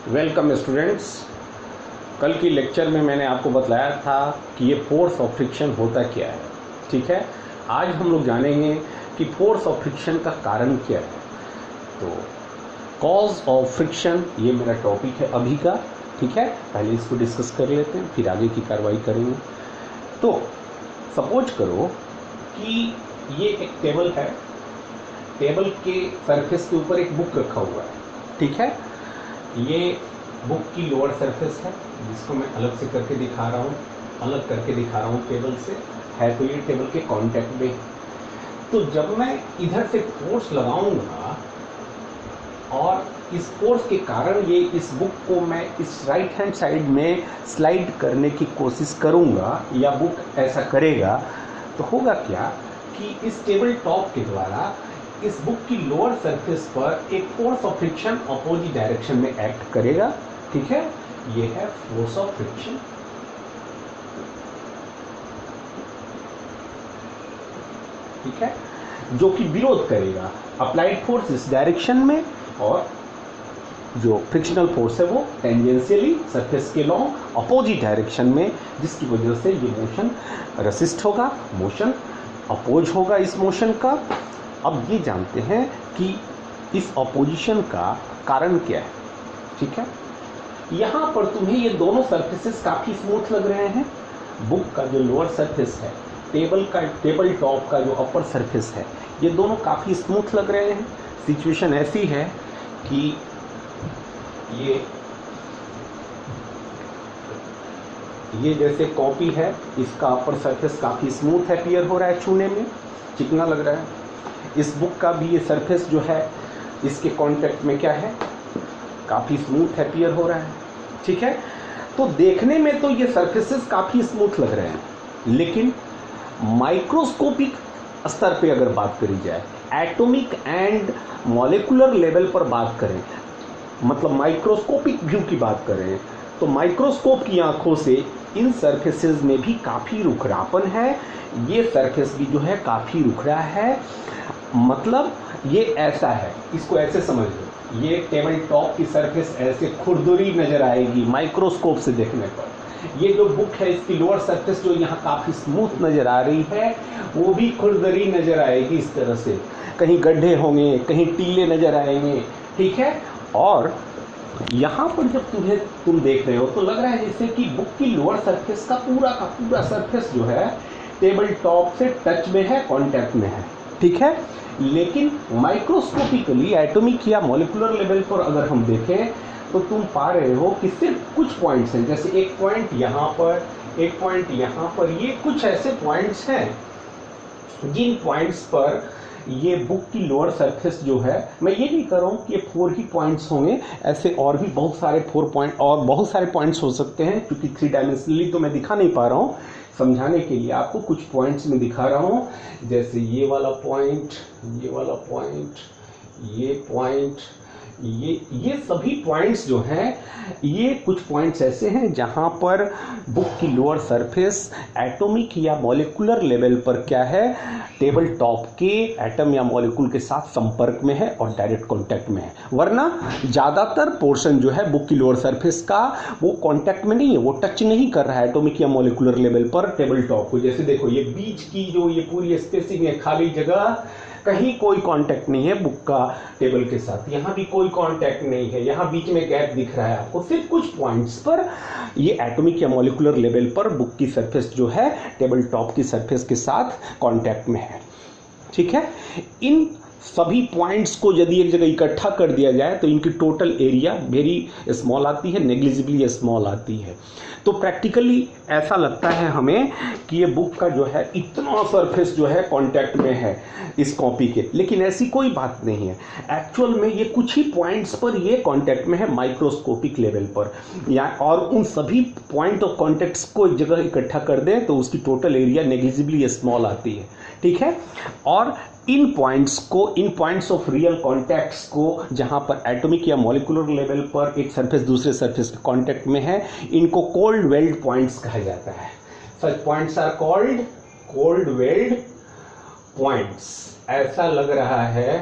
Welcome students. कल की lecture में मैंने आपको बतलाया था कि ये फोर्स ऑफ फ्रिक्शन होता क्या है। ठीक है, आज हम लोग जानेंगे कि फोर्स ऑफ फ्रिक्शन का कारण क्या है। तो कॉज ऑफ फ्रिक्शन ये मेरा टॉपिक है अभी का। ठीक है, पहले इसको डिस्कस कर लेते हैं, फिर आगे की कार्रवाई करेंगे। तो सपोज करो कि ये एक टेबल है, टेबल के सरफेस के ऊपर एक बुक रखा हुआ है। ठीक है, ये बुक की लोअर सरफेस है जिसको मैं अलग से करके दिखा रहा हूँ, टेबल से है। तो ये टेबल के कांटेक्ट में। तो जब मैं इधर से फोर्स लगाऊंगा और इस फोर्स के कारण ये इस बुक को मैं इस राइट हैंड साइड में स्लाइड करने की कोशिश करूंगा या बुक ऐसा करेगा, तो होगा क्या कि इस टेबल टॉप के द्वारा इस बुक की लोअर सरफेस पर एक force of friction opposite direction में एक्ट करेगा। ठीक है, ये है फोर्स ऑफ फ्रिक्शन। ठीक है, जो कि विरोध करेगा अप्लाइड फोर्स इस डायरेक्शन में, और जो फ्रिक्शनल फोर्स है वो टेंजेंशियली सरफेस के लॉन्ग अपोजिट डायरेक्शन में, जिसकी वजह से ये मोशन रेसिस्ट होगा, मोशन अपोज होगा इस मोशन का। अब ये जानते हैं कि इस अपोजिशन का कारण क्या है। ठीक है, यहाँ पर तुम्हें ये दोनों सरफेसेस काफ़ी स्मूथ लग रहे हैं। बुक का जो लोअर सरफेस है, टेबल टॉप का जो अपर सरफेस है, ये दोनों काफ़ी स्मूथ लग रहे हैं। सिचुएशन ऐसी है कि ये जैसे कॉपी है, इसका अपर सरफेस काफ़ी स्मूथ अपीयर हो रहा है, छूने में चिकना लग रहा है। इस बुक का भी ये सरफेस जो है इसके कांटेक्ट में क्या है, काफ़ी स्मूथ अपीयर हो रहा है। ठीक है, तो देखने में तो ये सरफेसेस काफ़ी स्मूथ लग रहे हैं, लेकिन माइक्रोस्कोपिक स्तर पे अगर बात करी जाए, एटॉमिक एंड मॉलिक्यूलर लेवल पर बात करें, मतलब माइक्रोस्कोपिक व्यू की बात करें, तो माइक्रोस्कोप की आंखों से इन सरफेसेस में भी काफ़ी रुखरापन है। ये सरफेस भी जो है काफ़ी रुखरा है। मतलब ये ऐसा है, इसको ऐसे समझ लो, ये टेबल टॉप की सरफेस ऐसे खुरदुरी नज़र आएगी माइक्रोस्कोप से देखने पर। ये जो बुक है इसकी लोअर सरफेस जो यहाँ काफ़ी स्मूथ नज़र आ रही है, वो भी खुरदरी नज़र आएगी इस तरह से। कहीं गड्ढे होंगे, कहीं टीले नज़र आएंगे। ठीक है, और यहाँ पर जब तुम देख रहे हो तो लग रहा है जैसे कि बुक की लोअर सरफेस का पूरा सरफेस जो है टेबल टॉप से टच में है, कांटेक्ट में है। ठीक है, लेकिन माइक्रोस्कोपिकली एटॉमिक या मॉलिक्यूलर लेवल पर अगर हम देखें तो तुम पा रहे हो कि सिर्फ कुछ पॉइंट्स हैं, जैसे एक पॉइंट यहाँ पर, एक पॉइंट यहाँ पर, ये कुछ ऐसे पॉइंट्स हैं जिन पॉइंट्स पर ये बुक की लोअर सरफेस जो है, मैं ये नहीं कर रहा हूँ कि ये 4 ही पॉइंट्स होंगे, ऐसे और भी बहुत सारे 4 पॉइंट और बहुत सारे पॉइंट्स हो सकते हैं, क्योंकि 3 डायमेंशनली तो मैं दिखा नहीं पा रहा हूँ। समझाने के लिए आपको कुछ पॉइंट्स में दिखा रहा हूँ, जैसे ये वाला पॉइंट, ये वाला पॉइंट, ये पॉइंट, ये सभी पॉइंट्स जो हैं, ये कुछ पॉइंट्स ऐसे हैं जहां पर बुक की लोअर सरफेस एटॉमिक या मॉलिक्यूलर लेवल पर क्या है, टेबल टॉप के एटम या मॉलिक्यूल के साथ संपर्क में है और डायरेक्ट कांटेक्ट में है। वरना ज़्यादातर पोर्शन जो है बुक की लोअर सरफेस का वो कांटेक्ट में नहीं है, वो टच नहीं कर रहा है एटॉमिक या मॉलिक्यूलर लेवल पर टेबल टॉप को। जैसे देखो, ये बीच की जो ये पूरी स्पेसिंग है, खाली जगह, कहीं कोई कांटेक्ट नहीं है बुक का टेबल के साथ, यहाँ भी कोई कांटेक्ट नहीं है, यहाँ बीच में गैप दिख रहा है आपको। सिर्फ कुछ पॉइंट्स पर ये एटॉमिक या मॉलिक्यूलर लेवल पर बुक की सरफेस जो है टेबल टॉप की सरफेस के साथ कांटेक्ट में है। ठीक है, इन सभी पॉइंट्स को यदि एक जगह इकट्ठा कर दिया जाए तो इनकी टोटल एरिया वेरी स्मॉल आती है, नेग्लिजिबली स्मॉल आती है। तो प्रैक्टिकली ऐसा लगता है हमें कि ये बुक का जो है इतना सरफेस जो है कांटेक्ट में है इस कॉपी के, लेकिन ऐसी कोई बात नहीं है। एक्चुअल में ये कुछ ही पॉइंट्स पर ये कांटेक्ट में है माइक्रोस्कोपिक लेवल पर, या और उन सभी पॉइंट ऑफ कांटेक्ट्स को एक जगह इकट्ठा कर दें तो उसकी टोटल एरिया नेग्लिजिबली स्मॉल आती है। ठीक है, और इन पॉइंट्स ऑफ रियल कॉन्टैक्ट्स को, जहां पर एटॉमिक या मॉलिक्यूलर लेवल पर एक सरफेस दूसरे सरफेस के कांटेक्ट में है, इनको कोल्ड वेल्ड पॉइंट्स कहा जाता है। Such points are called cold weld points. ऐसा लग रहा है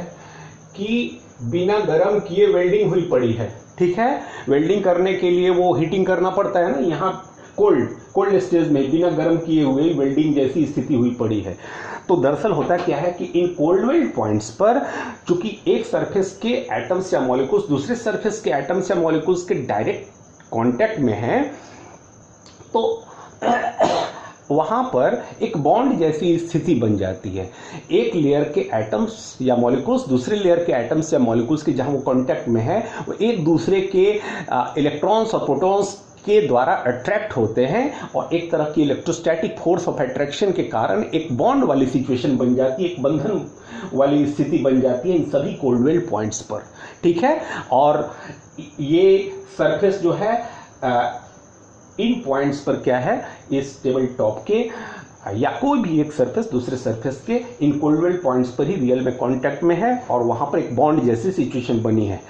कि बिना गर्म किए वेल्डिंग हुई पड़ी है। ठीक है। वेल्डिंग करने के लिए वो हीटिंग करना पड़ता है ना, यहाँ कोल्ड स्टेज में बिना गर्म किए हुए वेल्डिंग जैसी स्थिति हुई पड़ी है। तो दरअसल होता क्या है कि इन कोल्ड वेल्ड पॉइंट्स पर चूंकि एक सरफेस के एटम्स या मॉलिक्यूल्स दूसरे सरफेस के एटम्स या मॉलिक्यूल्स के डायरेक्ट कांटेक्ट में हैं, तो वहां पर एक बॉन्ड जैसी स्थिति बन जाती है। एक लेयर के एटम्स या मॉलिक्यूल्स दूसरे लेयर के एटम्स या मॉलिक्यूल्स के जहां वो कांटेक्ट में है, वो एक दूसरे के इलेक्ट्रॉन्स और प्रोटॉन्स के द्वारा अट्रैक्ट होते हैं और एक तरह की इलेक्ट्रोस्टैटिक फोर्स ऑफ अट्रैक्शन के कारण एक बॉन्ड वाली सिचुएशन बन जाती है, एक बंधन वाली स्थिति बन जाती है इन सभी कोल्ड वेल्ड पॉइंट्स पर, ठीक है। और ये सरफेस जो है इन पॉइंट्स पर क्या है, इस टेबल टॉप के या कोई भी एक सरफेस दूसरे सरफेस के इन कोल्ड वेल्ड पॉइंट्स पर ही रियल में कांटेक्ट में है और वहां पर एक बॉन्ड जैसी सिचुएशन बनी है।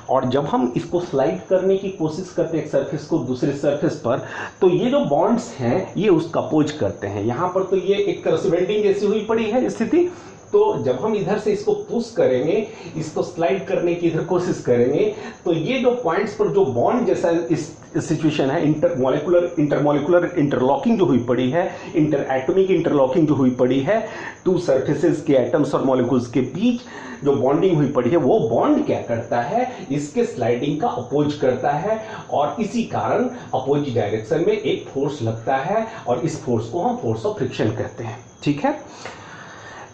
और जब हम इसको स्लाइड करने की कोशिश करते हैं एक सरफेस को दूसरे सरफेस पर, तो ये जो बॉन्ड्स हैं ये उसका अपोज करते हैं। यहाँ पर तो ये एक तरह से वेल्डिंग जैसी हुई पड़ी है स्थिति, तो जब हम इधर से इसको पुश करेंगे, इसको स्लाइड करने की इधर कोशिश करेंगे, तो ये जो पॉइंट्स पर जो बॉन्ड जैसा इस सिचुएशन है, इंटरमॉलिकुलर इंटरलॉकिंग जो हुई पड़ी है, इंटर एटॉमिक इंटरलॉकिंग जो हुई पड़ी है, टू सरफेसेस के एटम्स और मॉलिक्यूल्स के बीच जो बॉन्डिंग हुई पड़ी है, वो बॉन्ड क्या करता है, इसके स्लाइडिंग का अपोज करता है और इसी कारण अपोजिट डायरेक्शन में एक फोर्स लगता है और इस फोर्स को हम फोर्स ऑफ फ्रिक्शन कहते हैं, ठीक है।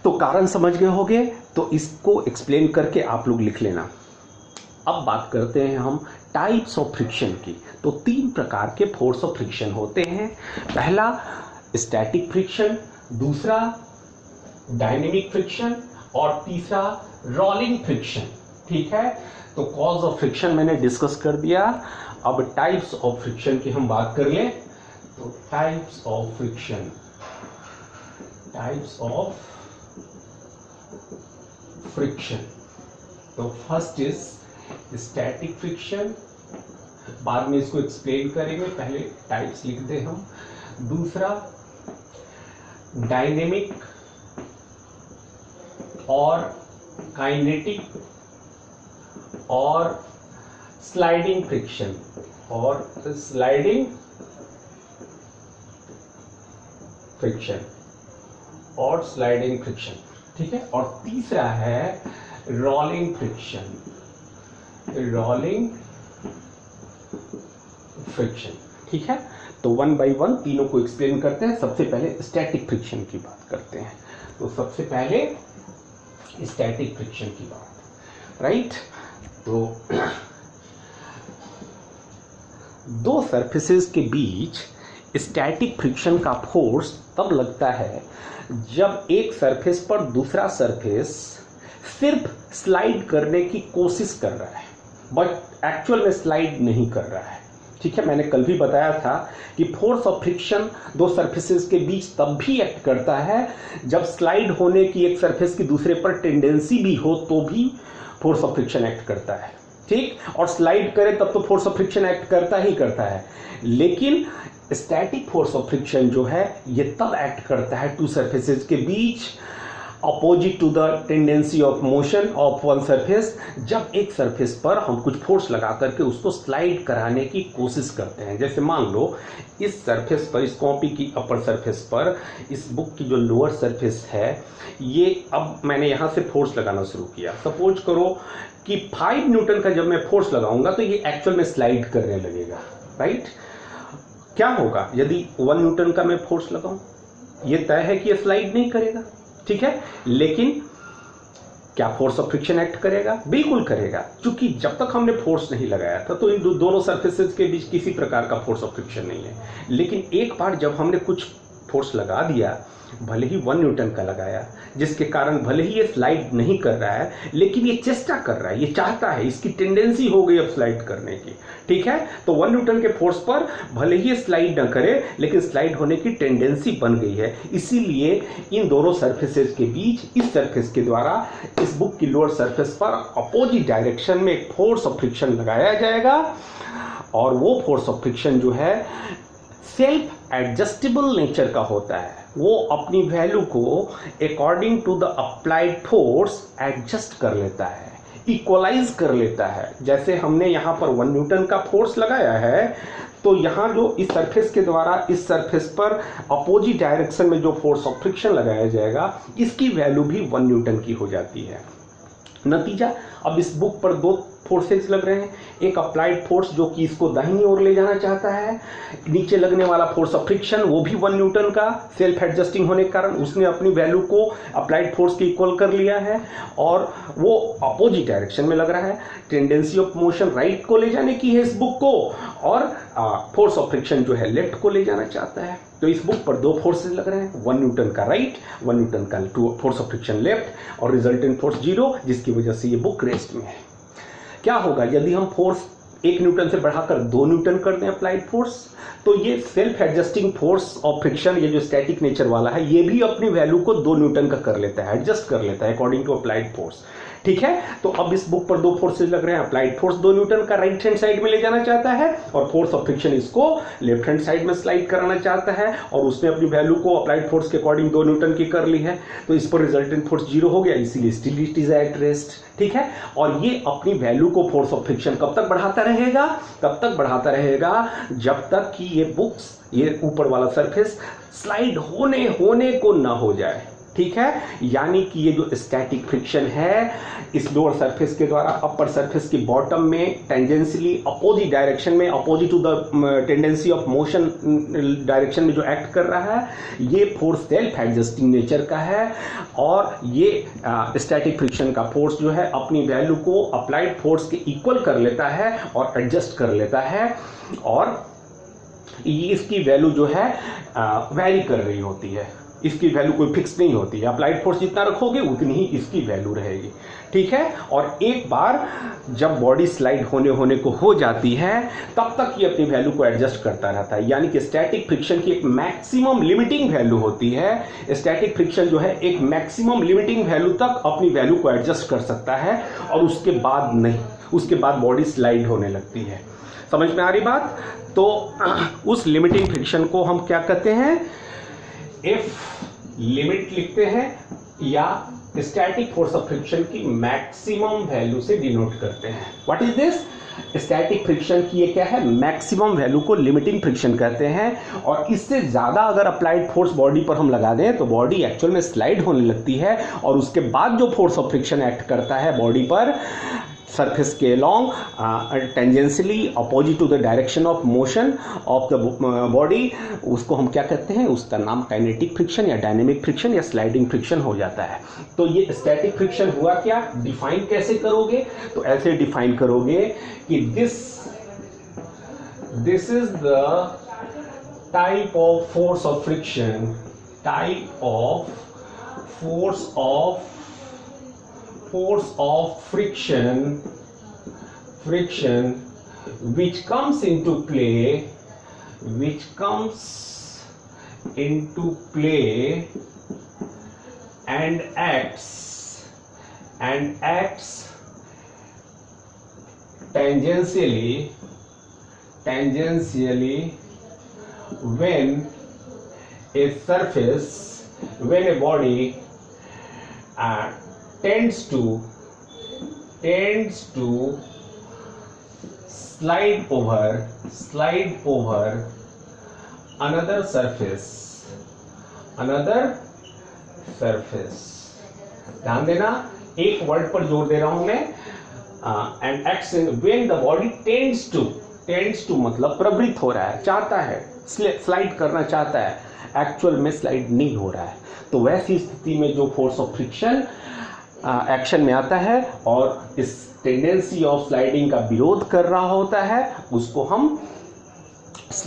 तो कारण समझ गए होंगे, तो इसको एक्सप्लेन करके आप लोग लिख लेना। अब बात करते हैं हम टाइप्स ऑफ फ्रिक्शन की। तो 3 प्रकार के फोर्स ऑफ फ्रिक्शन होते हैं। पहला स्टैटिक फ्रिक्शन, दूसरा डायनेमिक फ्रिक्शन और तीसरा रोलिंग फ्रिक्शन, ठीक है। तो कॉज ऑफ फ्रिक्शन मैंने डिस्कस कर दिया। अब टाइप्स ऑफ फ्रिक्शन की हम बात कर लें। तो types of friction, types of friction, तो फर्स्ट इज स्टैटिक फ्रिक्शन, बाद में इसको एक्सप्लेन करेंगे, पहले टाइप्स लिख दे हम। दूसरा डायनेमिक और काइनेटिक और स्लाइडिंग फ्रिक्शन और स्लाइडिंग फ्रिक्शन और स्लाइडिंग फ्रिक्शन, ठीक है। और तीसरा है रोलिंग फ्रिक्शन, रोलिंग फ्रिक्शन, ठीक है। तो 1 बाय 1 तीनों को एक्सप्लेन करते हैं। सबसे पहले स्टैटिक फ्रिक्शन की बात करते हैं। तो सबसे पहले स्टैटिक फ्रिक्शन की बात, राइट। तो दो सरफेसेस के बीच स्टैटिक फ्रिक्शन का फोर्स तब लगता है जब एक सरफेस पर दूसरा सरफेस सिर्फ स्लाइड करने की कोशिश कर रहा है बट एक्चुअल में स्लाइड नहीं कर रहा है, ठीक है। मैंने कल भी बताया था कि फोर्स ऑफ फ्रिक्शन दो सरफेसेस के बीच तब भी एक्ट करता है जब स्लाइड होने की एक सरफेस की दूसरे पर टेंडेंसी भी हो तो भी फोर्स ऑफ फ्रिक्शन एक्ट करता है, ठीक। और स्लाइड करे तब तो फोर्स ऑफ फ्रिक्शन एक्ट करता ही करता है। लेकिन स्टैटिक फोर्स ऑफ फ्रिक्शन जो है ये तब एक्ट करता है टू सरफेसेस के बीच opposite to the tendency of motion of one surface, जब एक सरफेस पर हम कुछ फोर्स लगा करके उसको स्लाइड कराने की कोशिश करते हैं। जैसे मान लो इस सरफेस पर, इस कॉपी की अपर सरफेस पर, इस बुक की जो लोअर सरफेस है, ये अब मैंने यहाँ से फोर्स लगाना शुरू किया। सपोज करो कि 5 न्यूटन का जब मैं फोर्स लगाऊंगा तो ये एक्चुअल में स्लाइड करने लगेगा, राइट। क्या होगा यदि 1 न्यूटन का मैं फोर्स लगाऊं? ये तय है कि ये स्लाइड नहीं करेगा, ठीक है। लेकिन क्या फोर्स ऑफ फ्रिक्शन एक्ट करेगा? बिल्कुल करेगा, क्योंकि जब तक हमने फोर्स नहीं लगाया था तो इन दोनों सरफेसेस के बीच किसी प्रकार का फोर्स ऑफ फ्रिक्शन नहीं है। लेकिन एक बार जब हमने कुछ फोर्स लगा दिया, भले ही 1 न्यूटन का लगाया, जिसके कारण भले ही ये स्लाइड नहीं कर रहा है, लेकिन ये चेष्टा कर रहा है, ये चाहता है, इसकी टेंडेंसी हो गई अब स्लाइड करने की, ठीक है। तो 1 न्यूटन के फोर्स पर भले ही ये स्लाइड न करे, लेकिन स्लाइड होने की टेंडेंसी बन गई है। इसीलिए इन दोनों सरफेसेस के बीच इस सरफेस के द्वारा इस बुक की लोअर सरफेस पर अपोजिट डायरेक्शन में एक फोर्स ऑफ फ्रिक्शन लगाया जाएगा और वो फोर्स ऑफ फ्रिक्शन जो है सेल्फ एडजस्टेबल नेचर का होता है। वो अपनी वैल्यू को according to the applied force adjust कर लेता है। इक्वलाइज कर लेता है। जैसे हमने यहाँ पर 1 न्यूटन का फोर्स लगाया है, तो यहाँ जो इस सरफेस के द्वारा इस सरफेस पर अपोजिट डायरेक्शन में जो फोर्स ऑफ फ्रिक्शन लगाया जाएगा, इसकी वैल्यू भी 1 न्यूटन की हो जाती है। नतीजा, अब इस बुक पर 2 फोर्सेस लग रहे हैं। एक अप्लाइड फोर्स जो कि इसको दाहिनी ओर ले जाना चाहता है, नीचे लगने वाला फोर्स ऑफ फ्रिक्शन वो भी 1 न्यूटन का, सेल्फ एडजस्टिंग होने के कारण उसने अपनी वैल्यू को अप्लाइड फोर्स के इक्वल कर लिया है और वो अपोजिट डायरेक्शन में लग रहा है। टेंडेंसी ऑफ मोशन राइट को ले जाने की है इस बुक को, और फोर्स ऑफ फ्रिक्शन जो है लेफ्ट को ले जाना चाहता है। तो इस बुक पर 2 फोर्सेस लग रहे हैं, 1 न्यूटन का राइट, 1 न्यूटन का फोर्स ऑफ फ्रिक्शन लेफ्ट, और रिजल्टेंट फोर्स 0, जिसकी वजह से ये बुक रेस्ट में है। क्या होगा यदि हम फोर्स 1 न्यूटन से बढ़ाकर 2 न्यूटन कर दें अप्लाइड फोर्स, तो ये self adjusting force of friction, ये जो स्टैटिक नेचर वाला है, ये भी अपनी वैल्यू को 2 न्यूटन का कर लेता है, एडजस्ट कर लेता है अकॉर्डिंग टू अप्लाइड फोर्स। ठीक है, तो अब इस बुक पर 2 फोर्सेस लग रहे हैं। अप्लाइड फोर्स 2 न्यूटन का राइट हैंड साइड में ले जाना चाहता है, और फोर्स ऑफ फ्रिक्शन इसको लेफ्ट हैंड साइड में स्लाइड कराना चाहता है, और उसने अपनी वैल्यू को अप्लाइड फोर्स के अकॉर्डिंग 2 न्यूटन की कर ली है। तो इस पर रिजल्टेंट फोर्स 0 हो गया, इसीलिए still it is at rest. ठीक है, और ये अपनी वैल्यू को फोर्स ऑफ फ्रिक्शन कब तक बढ़ाता रहेगा? तब तक बढ़ाता रहेगा जब तक कि ये बुक्स, ये ऊपर वाला सरफेस स्लाइड होने को ना हो जाए। ठीक है, यानी कि ये जो स्टैटिक फ्रिक्शन है इस लोअर सरफेस के द्वारा अपर सरफेस के बॉटम में टेंजेंशियली अपोजिट डायरेक्शन में, opposite to the tendency of motion direction में जो एक्ट कर रहा है, ये फोर्स सेल्फ एडजस्टिंग नेचर का है, और ये स्टैटिक फ्रिक्शन का फोर्स जो है अपनी वैल्यू को अप्लाइड फोर्स के इक्वल कर लेता है और एडजस्ट कर लेता है, और इसकी वैल्यू जो है वैरी कर रही होती है। इसकी वैल्यू कोई फिक्स नहीं होती है, अप्लाइड फोर्स जितना रखोगे उतनी ही इसकी वैल्यू रहेगी। ठीक है, और एक बार जब बॉडी स्लाइड होने को हो जाती है, तब तक ये अपनी वैल्यू को एडजस्ट करता रहता है। यानी कि स्टैटिक फ्रिक्शन की एक मैक्सिमम लिमिटिंग वैल्यू होती है। स्टैटिक फ्रिक्शन जो है एक मैक्सिमम लिमिटिंग वैल्यू तक अपनी वैल्यू को एडजस्ट कर सकता है, और उसके बाद नहीं, उसके बाद बॉडी स्लाइड होने लगती है। समझ में आ रही बात? तो उस लिमिटिंग फ्रिक्शन को हम क्या कहते हैं? एफ लिमिट लिखते हैं, या स्टैटिक फोर्स ऑफ फ्रिक्शन की मैक्सिमम वैल्यू से डिनोट करते हैं। What is this? Static friction की ये क्या है? मैक्सिमम वैल्यू को लिमिटिंग फ्रिक्शन कहते हैं, और इससे ज्यादा अगर अप्लाइड फोर्स बॉडी पर हम लगा दें तो बॉडी एक्चुअल में स्लाइड होने लगती है, और उसके बाद जो फोर्स ऑफ फ्रिक्शन एक्ट करता है बॉडी पर सरफेस के along tangentially opposite to the direction of motion of the body, उसको हम क्या कहते हैं? उसका नाम काइनेटिक फ्रिक्शन या डायनेमिक फ्रिक्शन या स्लाइडिंग फ्रिक्शन हो जाता है। तो ये स्टैटिक फ्रिक्शन हुआ क्या? डिफाइन कैसे करोगे? तो ऐसे डिफाइन करोगे कि this is the type of force of friction, type of force of friction which comes into play and acts tangentially when a body tends to slide over another surface। ध्यान देना, एक word पर जोर दे रहा हूं मैं, and acts when the body tends to मतलब प्रवृत्त हो रहा है, चाहता है, स्लाइड करना चाहता है, एक्चुअल में स्लाइड नहीं हो रहा है। तो वैसी स्थिति में जो फोर्स ऑफ फ्रिक्शन एक्शन में आता है और इस टेंडेंसी ऑफ स्लाइडिंग का विरोध कर रहा होता है, उसको हम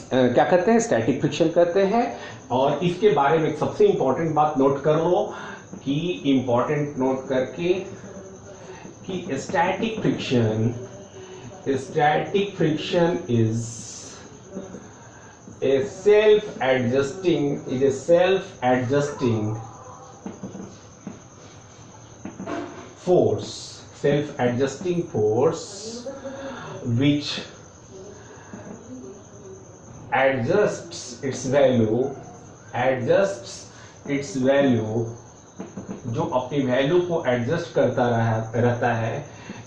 क्या कहते हैं? स्टैटिक फ्रिक्शन कहते हैं। और इसके बारे में एक सबसे इंपॉर्टेंट बात नोट कर लो, कि इंपॉर्टेंट नोट करके कि static friction is a self-adjusting force which adjusts its value, जो अपनी वैल्यू को एडजस्ट करता रहता है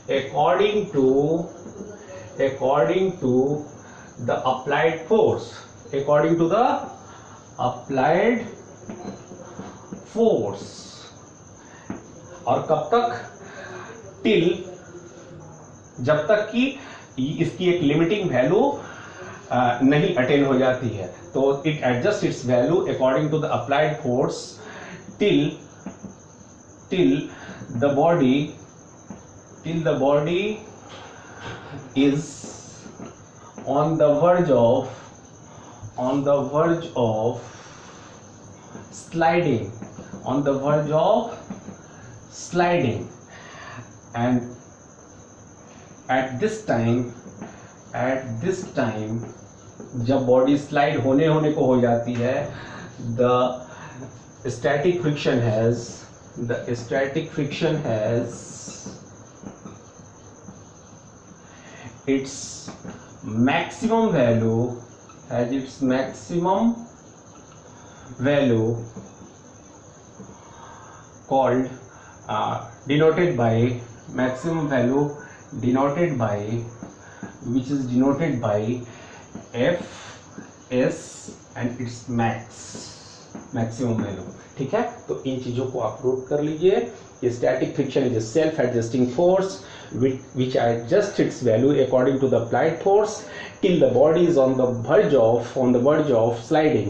according to the applied force, according to the applied force. और कब तक? टिल, जब तक कि इसकी एक लिमिटिंग वैल्यू नहीं अटेन हो जाती है. तो it adjust its value according to the applied force till the body is on the verge of sliding, and at this time जब बॉडी स्लाइड होने को हो जाती है, the static friction has its maximum value called denoted by which is denoted by Fs and its maximum value. ठीक है, तो इन चीजों को आप नोट कर लीजिए. ये static friction is a self adjusting force which adjusts its value according to the applied force till the body is on the verge of sliding.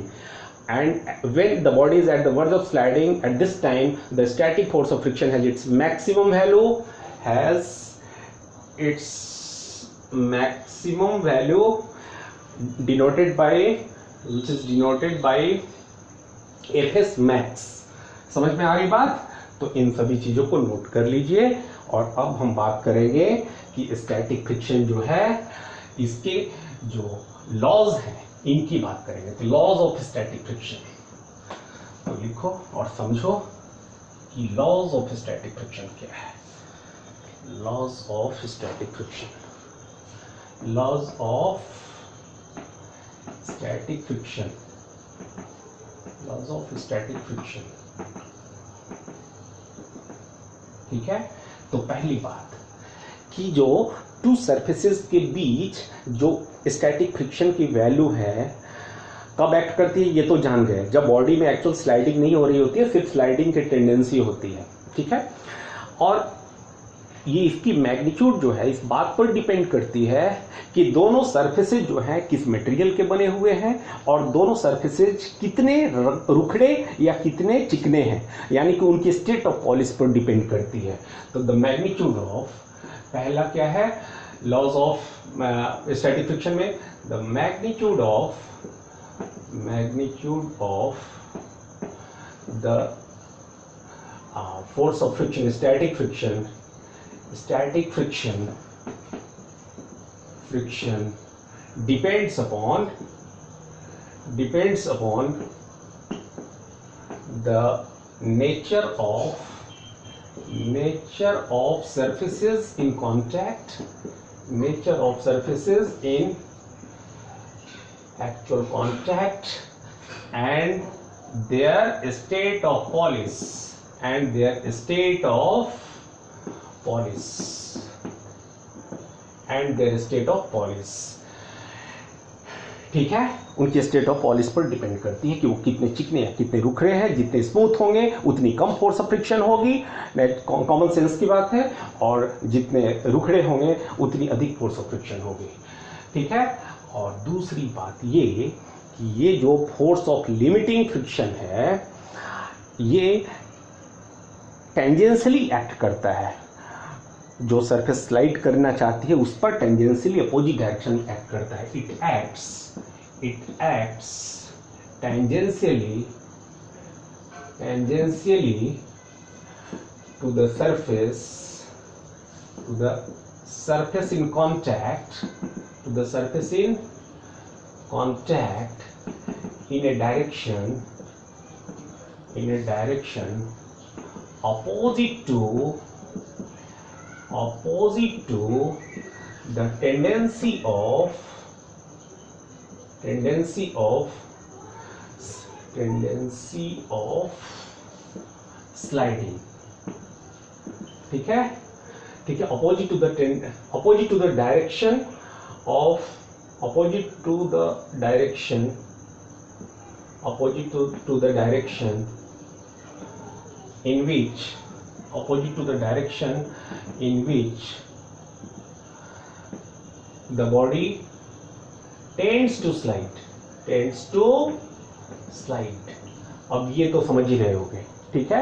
And when the body is at the verge of sliding, at this time the static force of friction has its maximum value denoted by Fs max. समझ में आ रही बात? तो इन सभी चीजों को note कर लीजिए. और अब हम बात करेंगे कि स्टैटिक फ्रिक्शन जो है, इसके जो लॉज हैं इनकी बात करेंगे. तो लॉज ऑफ स्टैटिक फ्रिक्शन, तो लिखो और समझो कि लॉज ऑफ स्टैटिक फ्रिक्शन क्या है. लॉज ऑफ स्टैटिक फ्रिक्शन ठीक है. तो पहली बात कि जो टू सरफेसेस के बीच जो स्टैटिक फ्रिक्शन की वैल्यू है कब एक्ट करती है, ये तो जान गए. जब बॉडी में एक्चुअल स्लाइडिंग नहीं हो रही होती है, सिर्फ स्लाइडिंग की टेंडेंसी होती है. ठीक है. और ये इसकी मैग्नीट्यूड जो है इस बात पर डिपेंड करती है कि दोनों सरफेसेज जो हैं किस मटेरियल के बने हुए हैं और दोनों सरफेसेज कितने रुखड़े या कितने चिकने हैं, यानी कि उनकी स्टेट ऑफ पॉलिश पर डिपेंड करती है. तो द मैग्नीट्यूड ऑफ, पहला क्या है लॉज ऑफ स्टैटिक फ्रिक्शन में, the magnitude of the force of friction, static friction depends upon the nature of surfaces in contact, actual contact, and their state of polish, ठीक है. उनकी state of polish पर depend करती है कि वो कितने चिकने हैं, कितने रुखड़े हैं. जितने स्मूथ होंगे उतनी कम फोर्स ऑफ फ्रिक्शन होगी, कॉमन सेंस की बात है. और जितने रुखड़े होंगे उतनी अधिक फोर्स ऑफ फ्रिक्शन होगी. ठीक है. और दूसरी बात ये कि ये जो फोर्स ऑफ लिमिटिंग फ्रिक्शन है ये टेंजेंशियली एक्ट करता है. जो सरफेस स्लाइड करना चाहती है उस पर टेंजेंशियली अपोजिट डायरेक्शन में एक्ट करता है. It acts tangentially to the surface in contact, in a direction opposite to the tendency of sliding. ठीक है. ठीक है, opposite to the direction of opposite to the direction in which the body tends to slide. अब ये तो समझ ही रहे होगे, ठीक है।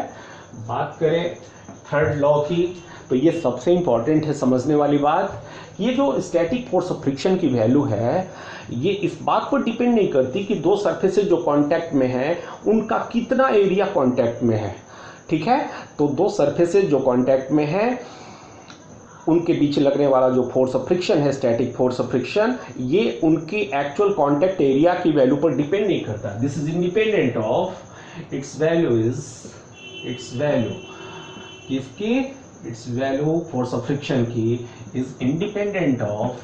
बात करें थर्ड लॉ की, तो ये सबसे इंपॉर्टेंट है समझने वाली बात। ये जो स्टैटिक फोर्स ऑफ फ्रिक्शन की वैल्यू है, ये इस बात पर डिपेंड नहीं करती कि दो सरफेसेस जो कांटेक्ट में है उनका कितना एरिया कांटेक्ट में है, ठीक है। तो दो सरफेसेस जो कांटेक्ट में है उनके बीच लगने वाला जो फोर्स ऑफ फ्रिक्शन है, स्टैटिक फोर्स ऑफ फ्रिक्शन, ये उनकी एक्चुअल कांटेक्ट एरिया की वैल्यू पर डिपेंड नहीं करता। This is independent of its value force of friction की is independent of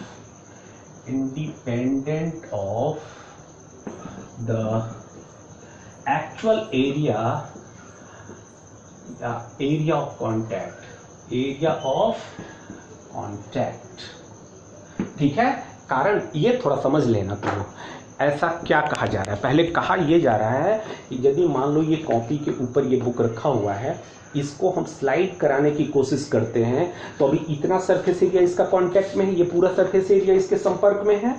the actual area of contact, ठीक है। कारण ये थोड़ा समझ लेना तुम, ऐसा क्या कहा जा रहा है। पहले कहा यह जा रहा है कि यदि मान लो ये कॉपी के ऊपर ये बुक रखा हुआ है, इसको हम स्लाइड कराने की कोशिश करते हैं, तो अभी इतना सरफेस एरिया इसका कांटेक्ट में है, ये पूरा सरफेस एरिया इसके संपर्क में है,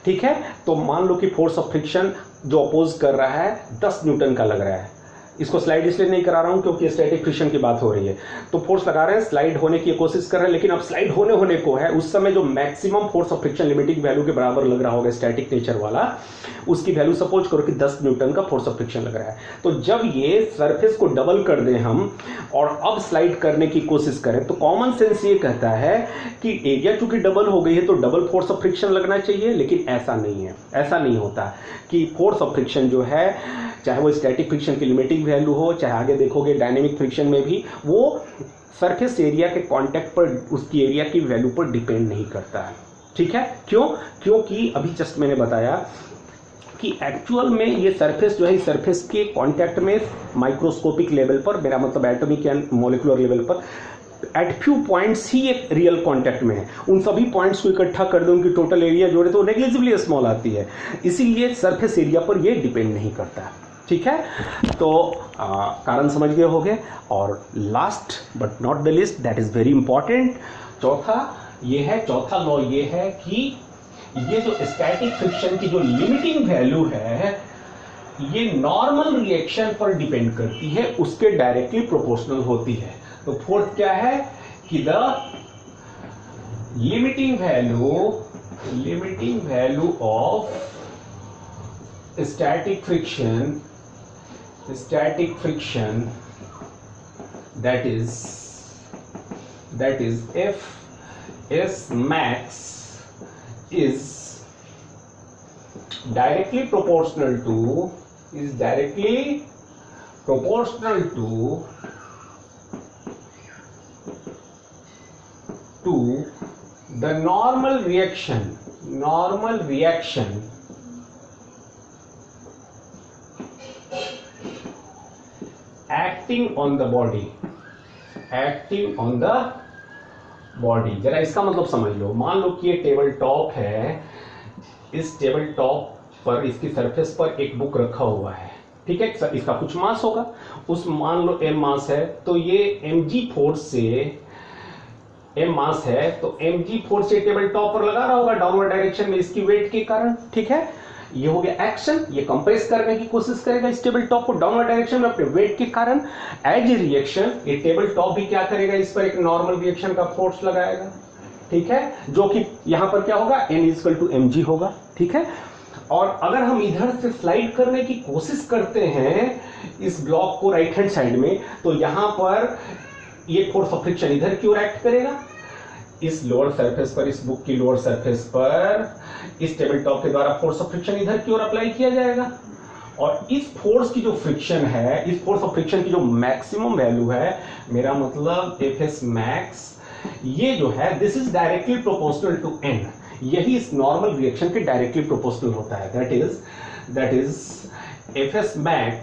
ठीक है। तो मान लो कि फोर्स ऑफ फ्रिक्शन जो अपोज कर रहा है 10 न्यूटन का लग रहा है। इसको स्लाइड इसलिए नहीं करा रहा हूं क्योंकि स्टैटिक फ्रिक्शन की बात हो रही है, तो फोर्स लगा रहे हैं, स्लाइड होने की कोशिश कर रहे हैं, लेकिन अब स्लाइड होने को है, उस समय जो maximum force of friction limiting value के बराबर लग रहा होगा स्टैटिक नेचर वाला, उसकी वैल्यू सपोज करो कि 10 न्यूटन का फोर्स ऑफ फ्रिक्शन लग रहा है। तो जब ये सरफेस को डबल कर दें हम और अब स्लाइड करने की कोशिश करें, तो कॉमन सेंस ये कहता है कि एरिया चूंकि डबल हो गई है तो डबल फोर्स ऑफ फ्रिक्शन लगना चाहिए, लेकिन ऐसा नहीं है। ऐसा नहीं होता कि फोर्स ऑफ फ्रिक्शन जो है, चाहे वो स्टैटिक फ्रिक्शन की लिमिटिंग वैल्यू हो, चाहे आगे देखोगे डायनेमिक फ्रिक्शन में भी, वो सरफेस एरिया के कांटेक्ट पर उसकी एरिया की वैल्यू पर डिपेंड नहीं करता है, ठीक है। क्यों? क्योंकि अभी जस्ट मैंने बताया कि एक्चुअल में ये सरफेस जो है, इस सरफेस के कांटेक्ट में माइक्रोस्कोपिक लेवल पर, मेरा मतलब एटॉमिक एंड मॉलिक्यूलर लेवल पर एट फ्यू पॉइंट्स ही एक रियल कांटेक्ट में है। उन सभी पॉइंट्स को इकट्ठा कर दो, उनकी टोटल एरिया जोड़े तो नेग्लिजिबली स्मॉल आती है, इसीलिए सरफेस एरिया पर ये डिपेंड नहीं करता है, ठीक है। तो कारण समझ गए होंगे। और last but not the list, that is very important, चौथा लॉ ये है कि ये जो स्टैटिक फ्रिक्शन की जो लिमिटिंग वैल्यू है, ये नॉर्मल रिएक्शन पर डिपेंड करती है, उसके डायरेक्टली प्रोपोर्शनल होती है। तो फोर्थ क्या है कि the limiting value of static friction that is F S max is directly proportional to the normal reaction acting on the body। जरा इसका मतलब समझ लो। मान लो कि ये टेबल टॉप है, इस टेबल टॉप पर इसकी सरफेस पर एक बुक रखा हुआ है, ठीक है। इसका कुछ मास होगा, उस मान लो m मास है, तो ये mg फोर्स से m मास है, तो mg फोर्स से टेबल टॉप पर लगा रहा होगा डाउनवर्ड डायरेक्शन में इसकी वेट के कारण, ठीक है। ये हो गया एक्शन, ये कंप्रेस करने की कोशिश करेगा इस टेबल टॉप को डाउनवर्ड डायरेक्शन में अपने वेट के कारण। एज ए रिएक्शन ये टेबल टॉप भी क्या करेगा, इस पर एक नॉर्मल रिएक्शन का फोर्स लगाएगा, ठीक है, जो कि यहां पर क्या होगा, N=mg होगा, ठीक है। और अगर हम इधर से स्लाइड करने की कोशिश करते हैं इस ब्लॉक को राइट हैंड साइड में, तो यहां पर ये फोर्स ऑफ फ्रिक्शन इधर की ओर एक्ट करेगा, इस लोअर सरफेस पर, इस बुक की लोअर सरफेस पर इस टेबल टॉप के द्वारा फोर्स ऑफ फ्रिक्शन इधर की ओर अप्लाई किया जाएगा। और इस फोर्स की जो फ्रिक्शन है, इस फोर्स ऑफ फ्रिक्शन की जो मैक्सिमम वैल्यू है, मेरा मतलब Fs max, ये जो है this is directly proportional to n, यही इस नॉर्मल रिएक्शन के डायरेक्टली प्रोपोर्शनल होता है। That is Fs max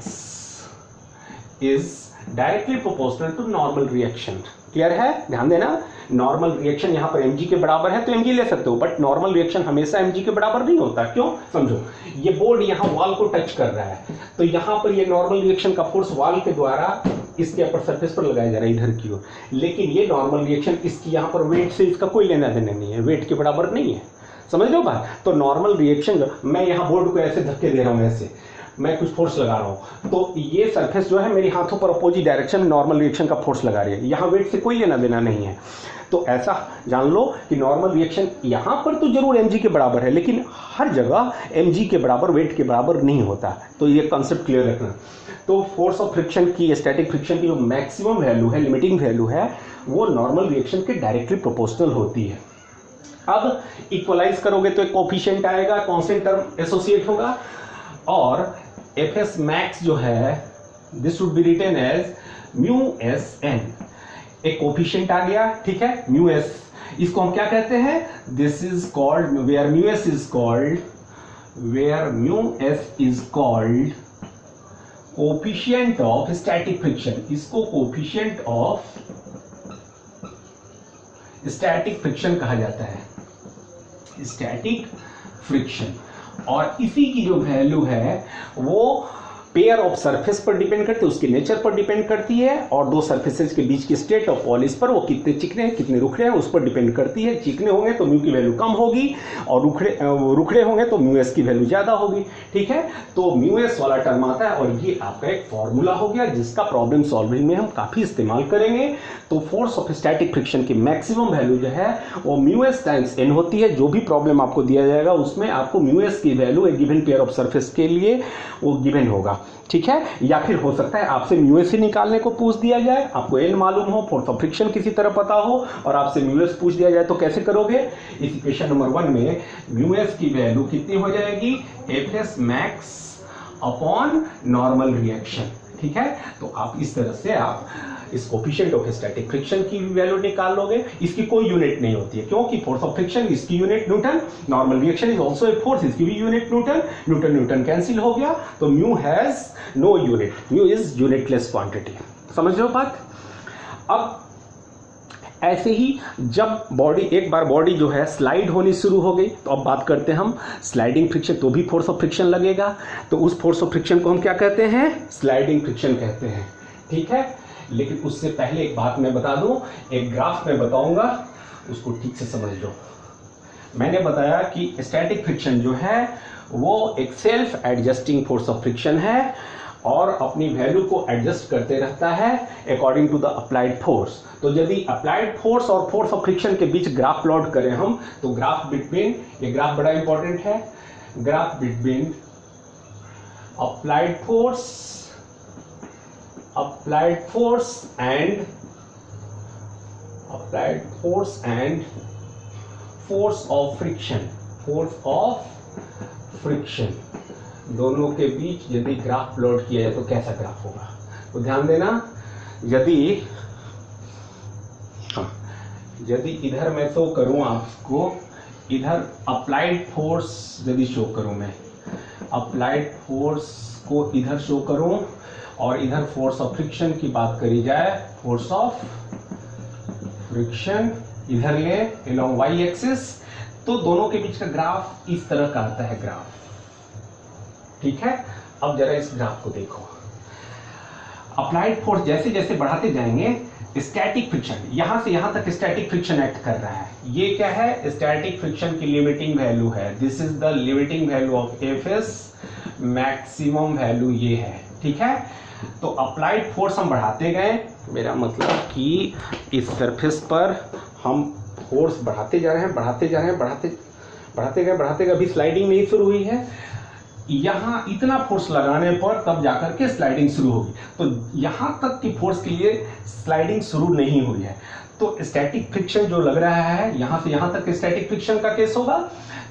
is directly proportional to normal reaction. Clear है? ध्यान देना नॉर्मल रिएक्शन यहाँ पर mg के बराबर है तो mg ले सकते हो, बट नॉर्मल रिएक्शन हमेशा mg के बराबर नहीं होता। क्यों? समझो, ये बोर्ड यहाँ वॉल को टच कर रहा है तो यहाँ पर ये नॉर्मल रिएक्शन का फोर्स वॉल के द्वारा इसके अपर सरफेस पर लगाया जा रहा है इधर की ओर, लेकिन ये नॉर्मल रिएक्शन इसकी यहाँ पर वेट से इसका कोई लेना देना नहीं है, वेट के बराबर नहीं है। समझ लो बात? तो नॉर्मल रिएक्शन, मैं यहाँ बोर्ड को ऐसे धक्के दे रहा हूँ, ऐसे मैं कुछ फोर्स लगा रहा हूँ तो ये सरफेस जो है मेरे हाथों पर अपोजिट डायरेक्शन में नॉर्मल रिएक्शन का फोर्स लगा रही है, यहाँ वेट से कोई लेना देना नहीं है। तो ऐसा जान लो कि नॉर्मल रिएक्शन यहाँ पर तो जरूर mg के बराबर है, लेकिन हर जगह mg के बराबर वेट के बराबर नहीं होता। तो ये कॉन्सेप्ट क्लियर रखना। तो फोर्स ऑफ फ्रिक्शन की, स्टैटिक फ्रिक्शन की जो मैक्सिमम वैल्यू है, लिमिटिंग वैल्यू है, वो नॉर्मल रिएक्शन के डायरेक्टली प्रोपोर्शनल होती है। अब इक्वलाइज करोगे तो एक कोफिशिएंट आएगा, कांस्टेंट टर्म एसोसिएट होगा, और एफएस मैक्स जो है this would be written as mu s n, एक कोफिशिएंट आ गया, ठीक है, म्यू एस। इसको हम क्या कहते हैं? This is called, where mu s is called, where mu s is called coefficient of static friction. इसको कोफिशिएंट ऑफ स्टैटिक फ्रिक्शन कहा जाता है, स्टैटिक फ्रिक्शन। और इसी की जो वैल्यू है वो पेयर ऑफ सरफेस पर डिपेंड करती है, उसके नेचर पर डिपेंड करती है, और दो सरफेसेस के बीच की स्टेट ऑफ पॉलिश पर, वो कितने चिकने हैं कितने रुखड़े हैं उस पर डिपेंड करती है। चिकने होंगे तो म्यू की वैल्यू कम होगी, और रुखड़े होंगे तो म्यू एस की वैल्यू ज़्यादा होगी, ठीक है। तो म्यू एस वाला टर्म आता है, और ये आपका एक फॉर्मूला हो गया जिसका प्रॉब्लम सॉल्विंग में हम काफ़ी इस्तेमाल करेंगे। तो फोर्स ऑफ स्टैटिक फ्रिक्शन की मैक्सिमम वैल्यू जो है वो म्यू एस टाइम्स एन होती है। जो भी प्रॉब्लम आपको दिया जाएगा उसमें आपको म्यू एस की वैल्यू एक गिवन पेयर ऑफ सरफेस के लिए वो गिवन होगा, ठीक है। या फिर हो सकता है आपसे म्यू एस निकालने को पूछ दिया जाए, आपको एन मालूम हो, फोर्स ऑफ फ्रिक्शन किसी तरह पता हो, और आपसे म्यू एस पूछ दिया जाए तो कैसे करोगे? इस इक्वेशन नंबर 1 में म्यू एस की वैल्यू कितनी हो जाएगी? F S max upon normal reaction, ठीक है। तो आप इस तरह से आप इस कोफिशिएंट ऑफ स्टैटिक फ्रिक्शन की वैल्यू निकाल लोगे। इसकी कोई यूनिट नहीं होती है, क्योंकि फोर्स ऑफ फ्रिक्शन इसकी unit newton, normal reaction is also a force, इसकी भी unit newton, newton newton cancel हो गया, तो mu has no unit, mu is unitless quantity. समझ लो बात? अब ऐसे ही जब बॉडी, एक बार बॉडी जो है स्लाइड होनी शुरू हो गई, तो अब बात करते हैं हम स्लाइडिंग फ्रिक्शन, तो भी फोर्स ऑफ फ्रिक्शन लगेगा। तो उस फोर्स ऑफ फ्रिक्शन को हम क्या कहते हैं? स्लाइडिंग फ्रिक्शन कहते हैं, ठीक है। लेकिन उससे पहले एक बात मैं बता दूं, एक ग्राफ में बताऊंगा, उसको ठीक से समझ लो। मैंने बताया कि स्टैटिक फ्रिक्शन जो है वो एक self adjusting force of friction है, और अपनी वैल्यू को एडजस्ट करते रहता है according to the applied force. तो यदि अप्लाइड फोर्स और फोर्स ऑफ फ्रिक्शन के बीच ग्राफ प्लॉट करें हम, तो ग्राफ बिटवीन, ये ग्राफ बड़ा इंपॉर्टेंट है, graph between applied force and force of friction, दोनों के बीच यदि ग्राफ प्लॉट किया जाए तो कैसा ग्राफ होगा? तो ध्यान देना, यदि इधर मैं शो करूं आपको, इधर अप्लाइड फोर्स यदि शो करूं, मैं अप्लाइड फोर्स को इधर शो करूं, और इधर फोर्स ऑफ फ्रिक्शन की बात करी जाए, फोर्स ऑफ फ्रिक्शन इधर ले अलोंग वाई एक्सिस, तो दोनों के बीच का ग्राफ इस तरह का आता है ग्राफ, ठीक है। अब जरा इस ग्राफ को देखो, अप्लाइड फोर्स जैसे जैसे बढ़ाते जाएंगे, स्टैटिक फ्रिक्शन, यहां से यहां तक स्टैटिक फ्रिक्शन एक्ट कर रहा है। ये क्या है? स्टैटिक फ्रिक्शन की लिमिटिंग वैल्यू है, this is the limiting value of F S, maximum value ये है, ठीक है। तो अप्लाइड फोर्स हम बढ़ाते गए, मेरा मतलब कि इस सरफेस पर हम फोर्स बढ़ाते जा रहे हैं, बढ़ाते गए, अभी स्लाइडिंग नहीं शुरू हुई है, यहाँ इतना फोर्स लगाने पर तब जाकर के स्लाइडिंग शुरू होगी। तो यहाँ तक की फोर्स के लिए स्लाइडिंग शुरू नहीं हुई है, तो स्टैटिक फ्रिक्शन जो लग रहा है यहाँ से यहाँ तक स्टैटिक फ्रिक्शन का केस होगा।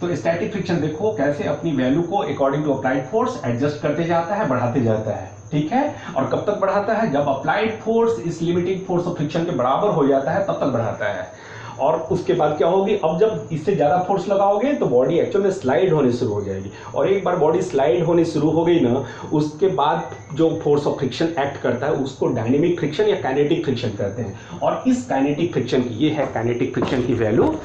तो स्टैटिक फ्रिक्शन देखो कैसे अपनी वैल्यू को according to applied force adjust करते जाता है, बढ़ाते जाता है, ठीक है। और कब तक बढ़ाता है? जब अप्लाइड फोर्स इस लिमिटिंग फोर्स ऑफ फ्रिक्शन के बराबर हो जाता है तब तक बढ़ाता है। और उसके बाद क्या होगी, अब जब इससे ज़्यादा फोर्स लगाओगे तो बॉडी एक्चुअल में स्लाइड होने शुरू हो जाएगी, और एक बार बॉडी स्लाइड होने शुरू हो गई ना, उसके बाद जो फोर्स ऑफ फ्रिक्शन एक्ट करता है उसको डायनेमिक फ्रिक्शन या काइनेटिक फ्रिक्शन कहते हैं। और इस काइनेटिक फ्रिक्शन की, ये है काइनेटिक फ्रिक्शन की वैल्यू।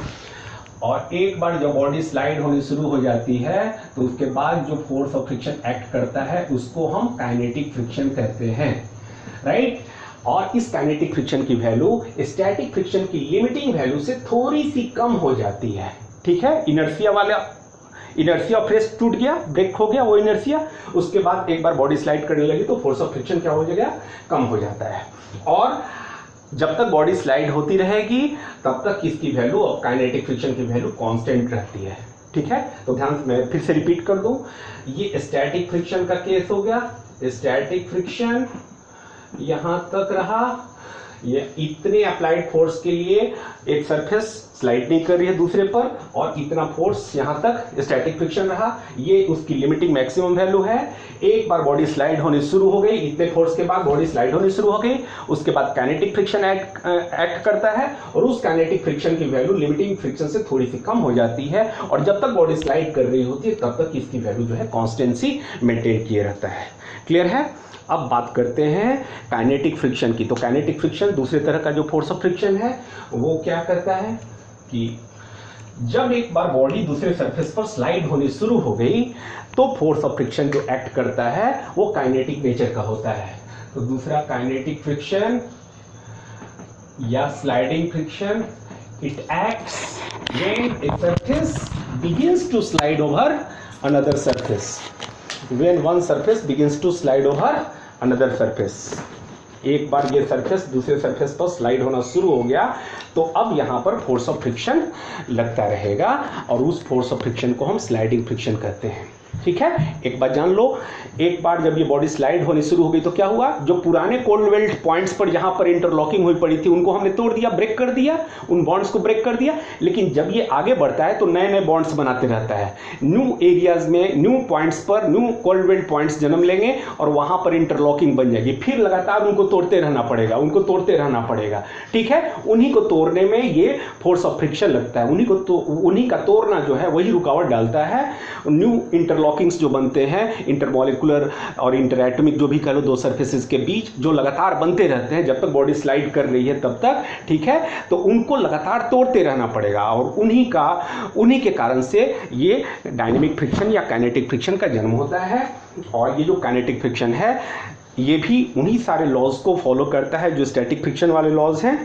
और एक बार जब बॉडी स्लाइड होनी शुरू हो जाती है तो उसके बाद जो फोर्स ऑफ फ्रिक्शन एक्ट करता है उसको हम काइनेटिक फ्रिक्शन कहते हैं, राइट। और इस काइनेटिक फ्रिक्शन की वैल्यू स्टैटिक फ्रिक्शन की लिमिटिंग वैल्यू से थोड़ी सी कम हो जाती है, ठीक है। इनर्शिया वाला, इनर्शिया ऑफ रेस्ट टूट गया, ब्रेक हो गया वो इनर्शिया, उसके बाद एक बार बॉडी स्लाइड करने लगी तो फोर्स ऑफ फ्रिक्शन क्या हो जाएगा, कम हो जाता है। और जब तक बॉडी स्लाइड होती रहेगी तब तक इसकी वैल्यू और काइनेटिक फ्रिक्शन की वैल्यू कांस्टेंट रहती है, ठीक है। तो ध्यान से मैं फिर से रिपीट कर दूं, ये स्टैटिक फ्रिक्शन का केस हो गया। स्टैटिक फ्रिक्शन यहां तक रहा, ये इतने अप्लाइड फोर्स के लिए एक सरफेस स्लाइड नहीं कर रही है दूसरे पर, और इतना फोर्स यहां तक स्टैटिक फ्रिक्शन रहा, ये उसकी लिमिटिंग मैक्सिमम वैल्यू है। एक बार बॉडी स्लाइड होनी शुरू हो गई, इतने फोर्स के बाद बॉडी स्लाइड होनी शुरू हो गई, उसके बाद काइनेटिक फ्रिक्शन एक्ट करता है, और उस काइनेटिक फ्रिक्शन की वैल्यू लिमिटिंग फ्रिक्शन से थोड़ी सी कम हो जाती है, और जब तक बॉडी स्लाइड कर रही होती है तब तक इसकी वैल्यू जो है कॉन्स्टेंसी मेंटेन किए रहता है। क्लियर है। अब बात करते हैं काइनेटिक फ्रिक्शन की। तो काइनेटिक फ्रिक्शन दूसरे तरह का जो फोर्स ऑफ फ्रिक्शन है वो क्या करता है कि जब एक बार बॉडी दूसरे सरफेस पर स्लाइड होनी शुरू हो गई तो फोर्स ऑफ फ्रिक्शन जो एक्ट करता है वो काइनेटिक नेचर का होता है। तो दूसरा काइनेटिक फ्रिक्शन या sliding friction, it acts when a surface begins to slide over another surface, when one surface begins to slide over another surface। एक बार ये सरफेस दूसरे सरफेस पर स्लाइड होना शुरू हो गया तो अब यहाँ पर फोर्स ऑफ फ्रिक्शन लगता रहेगा, और उस फोर्स ऑफ फ्रिक्शन को हम स्लाइडिंग फ्रिक्शन कहते हैं, ठीक है। एक बात जान लो, एक बार जब ये बॉडी स्लाइड होनी शुरू हो गई तो क्या हुआ, जो पुराने कोल्डवेल्ट पॉइंट्स पर जहां पर इंटरलॉकिंग हुई पड़ी थी उनको हमने तोड़ दिया, ब्रेक कर दिया, उन बॉन्ड्स को ब्रेक कर दिया। लेकिन जब ये आगे बढ़ता है तो नए नए बॉन्ड्स बनाते रहता है, न्यू एरियाज में, न्यू पॉइंट्स पर न्यू कोल्डवेल्ट पॉइंट्स जन्म लेंगे और वहां पर इंटरलॉकिंग बन जाएगी। फिर लगातार उनको तोड़ते रहना पड़ेगा, उनको तोड़ते रहना पड़ेगा, ठीक है। उन्हीं को तोड़ने में ये फोर्स ऑफ फ्रिक्शन लगता है, उन्हीं का तोड़ना जो है वही रुकावट डालता है। न्यू इंटरलॉकिंग्स जो बनते हैं, इंटरमॉलिकुलर और इंटरएटॉमिक जो भी कह लो, दो सरफेसेस के बीच जो लगातार बनते रहते हैं जब तक बॉडी स्लाइड कर रही है तब तक, ठीक है। तो उनको लगातार तोड़ते रहना पड़ेगा, और उन्हीं के कारण से ये डायनेमिक फ्रिक्शन या काइनेटिक फ्रिक्शन का जन्म होता है। और ये जो काइनेटिक फ्रिक्शन है ये भी उन्हीं सारे लॉज को फॉलो करता है जो स्टैटिक फ्रिक्शन वाले लॉज हैं।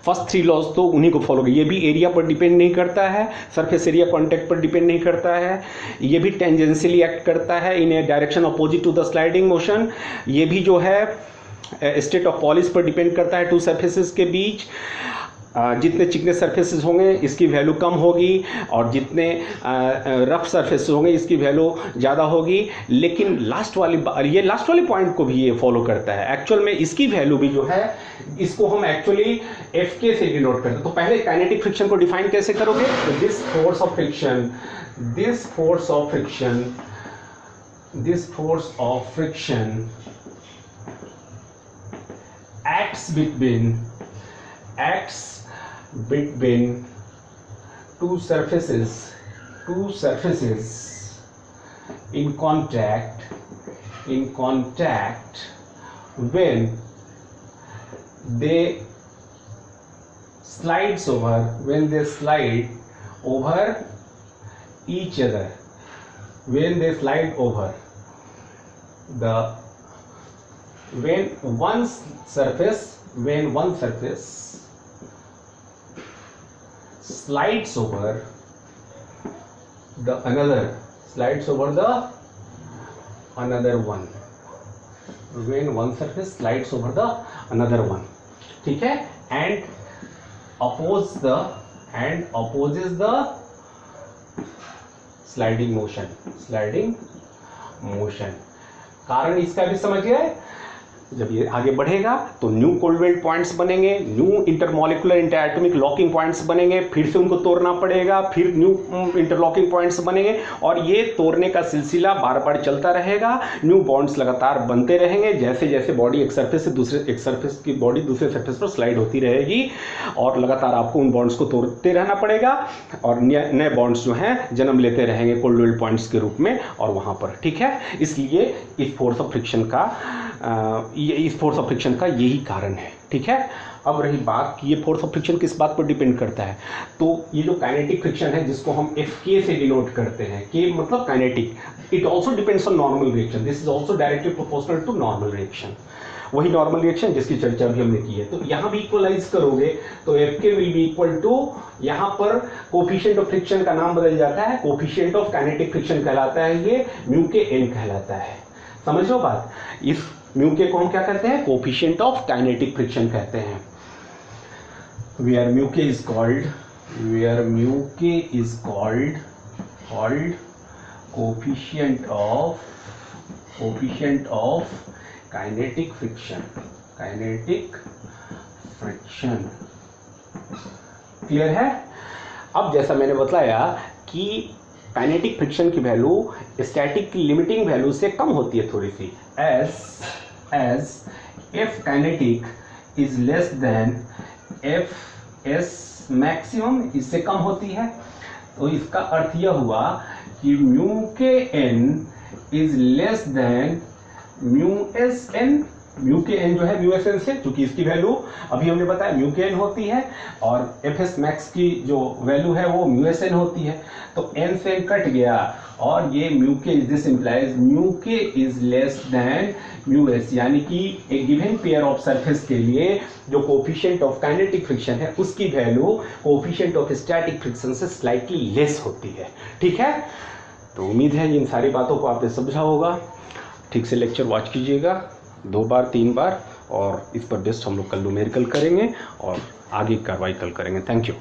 फर्स्ट थ्री लॉज तो उन्हीं को फॉलो, ये भी एरिया पर डिपेंड नहीं करता है, सरफेस एरिया कॉन्टैक्ट पर डिपेंड नहीं करता है, ये भी टेंजेंशियली एक्ट करता है in a direction opposite to the sliding motion, ये भी जो है स्टेट ऑफ पॉलिश पर डिपेंड करता है टू सरफेसेस के बीच। जितने चिकने सरफेसेस होंगे इसकी वैल्यू कम होगी, और जितने रफ सरफेस होंगे इसकी वैल्यू ज़्यादा होगी। लेकिन लास्ट वाली पॉइंट को भी ये फॉलो करता है। एक्चुअल में इसकी वैल्यू भी जो है, इसको हम एक्चुअली FK से डिनोट करते हैं। तो पहले काइनेटिक फ्रिक्शन को डिफाइन कैसे करोगे, तो this force of friction acts between two surfaces in contact when they slide over each other, when one surface slides over the another one, when one surface slides over the another one, ठीक है, and opposes the sliding motion। कारण इसका भी समझ गए, जब ये आगे बढ़ेगा तो न्यू कोल्डवेल्ट पॉइंट्स बनेंगे, न्यू इंटरमॉलिकुलर इंटरएटॉमिक लॉकिंग पॉइंट्स बनेंगे, फिर से उनको तोड़ना पड़ेगा, फिर न्यू इंटरलॉकिंग पॉइंट्स बनेंगे और ये तोड़ने का सिलसिला बार बार चलता रहेगा। न्यू बॉन्ड्स लगातार बनते रहेंगे जैसे जैसे बॉडी एक सरफेस से दूसरे, एक सरफेस की बॉडी दूसरे सरफेस पर स्लाइड होती रहेगी और लगातार आपको उन बॉन्ड्स को तोड़ते रहना पड़ेगा और नए बॉन्ड्स जो हैं जन्म लेते रहेंगे कोल्डवेल्ट पॉइंट्स के रूप में और वहाँ पर, ठीक है। इसलिए इस फोर्स ऑफ फ्रिक्शन का यही कारण है, ठीक है। अब रही बात कि ये फोर्स ऑफ फ्रिक्शन किस बात पर डिपेंड करता है, तो ये जो काइनेटिक फ्रिक्शन है जिसको हम Fk से डिनोट करते हैं, K मतलब kinetic, it also depends on normal reaction, this is also directly proportional to normal reaction, वही नॉर्मल रिएक्शन जिसकी चर्चा भी हमने की है। तो यहाँ भी इक्वलाइज करोगे तो Fk will be equal to, यहाँ पर कोफिशिएंट ऑफ फ्रिक्शन का नाम बदल जाता है, कोफिशिएंट ऑफ काइनेटिक फ्रिक्शन कहलाता है, ये म्यू के n कहलाता है। समझ लो बात, इस म्यू के को हम क्या कहते हैं, कोफिशिएंट ऑफ काइनेटिक फ्रिक्शन कहते हैं। Where mu K is called coefficient of kinetic friction, clear है। अब जैसा मैंने बताया कि काइनेटिक फ्रिक्शन की वैल्यू स्टैटिक की लिमिटिंग वैल्यू से कम होती है थोड़ी सी, as if kinetic is less than F S maximum, इससे कम होती है। तो इसका अर्थ यह हुआ कि mu k n is less than mu s n, mu k n जो है म्यू एस एन से, क्योंकि इसकी वैल्यू अभी हमने बताया म्यू के एन होती है और एफ एस मैक्स की जो वैल्यू है वो म्यू एस एन होती है। तो एन से एन कट गया और ये म्यू के, this implies mu K is less than mu S, यानी कि एक गिवन पेयर ऑफ सरफेस के लिए जो कोफिशिएंट ऑफ काइनेटिक फ्रिक्शन है उसकी value coefficient of static friction से स्लाइटली लेस होती है, ठीक है। तो उम्मीद है इन सारी बातों को आपने समझा होगा। ठीक से लेक्चर वॉच कीजिएगा 2 बार 3 बार और इस पर बेस्ट हम लोग कल न्यूमेरिकल करेंगे और आगे कार्रवाई कल करेंगे। Thank you.